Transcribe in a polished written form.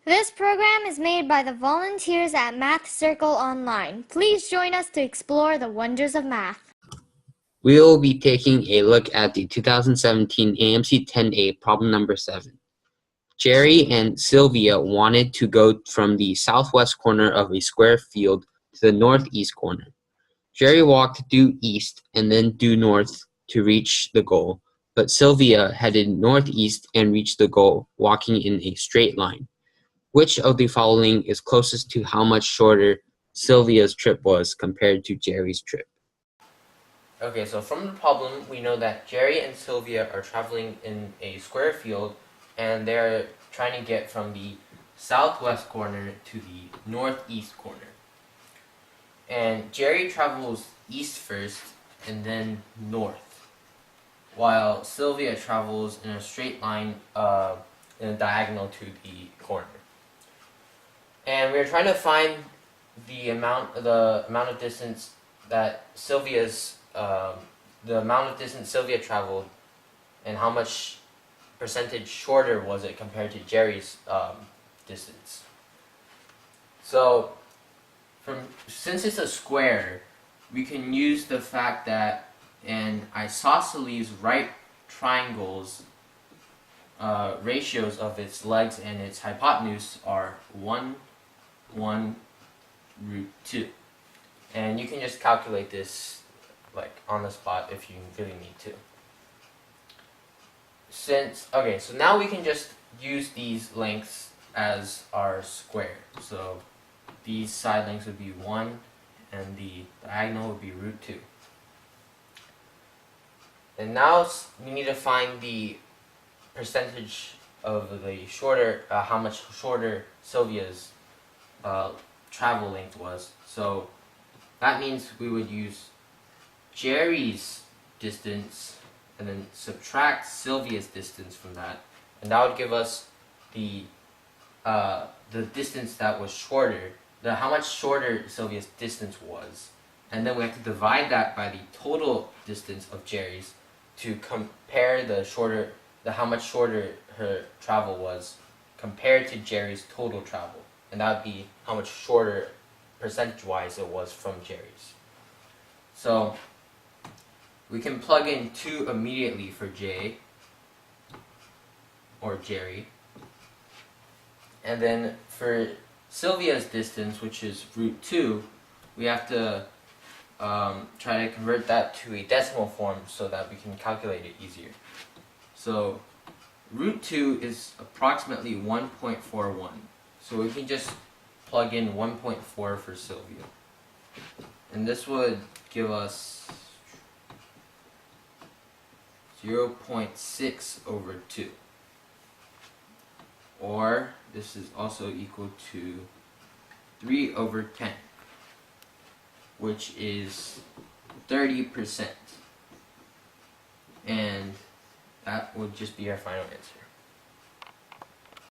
This program is made by the volunteers at Math Circle Online. Please join us to explore the wonders of math. We will be taking a look at the 2017 AMC 10A problem number 7. Jerry and Sylvia wanted to go from the southwest corner of a square field to the northeast corner. Jerry walked due east and then due north to reach the goal, but Sylvia headed northeast and reached the goal, walking in a straight line. Which of the following is closest to how much shorter Sylvia's trip was compared to Jerry's trip? Okay, so from the problem, we know that Jerry and Sylvia are traveling in a square field, and they're trying to get from the southwest corner to the northeast corner. And Jerry travels east first, and then north, while Sylvia travels in a straight line in a diagonal to the corner. And we're trying to find the amount of distance that the amount of distance Sylvia traveled, and how much percentage shorter was it compared to Jerry's distance. So, since it's a square, we can use the fact that an isosceles right triangle's ratios of its legs and its hypotenuse are 1, 1, root 2. And you can just calculate this like on the spot if you really need to. So now we can just use these lengths as our square. So these side lengths would be 1 and the diagonal would be root 2. And now we need to find the percentage of the shorter, how much shorter Sylvia's travel length was. So that means we would use Jerry's distance and then subtract Sylvia's distance from that, and that would give us the distance that was shorter, how much shorter Sylvia's distance was, and then we have to divide that by the total distance of Jerry's to compare how much shorter her travel was compared to Jerry's total travel, and that would be how much shorter percentage-wise it was from Jerry's. So we can plug in 2 immediately for J, or Jerry. And then for Sylvia's distance, which is root 2, we have to try to convert that to a decimal form so that we can calculate it easier. So root 2 is approximately 1.41. So we can just plug in 1.4 for Sylvia. And this would give us 0.6 over 2. Or this is also equal to 3 over 10, which is 30%. And that would just be our final answer.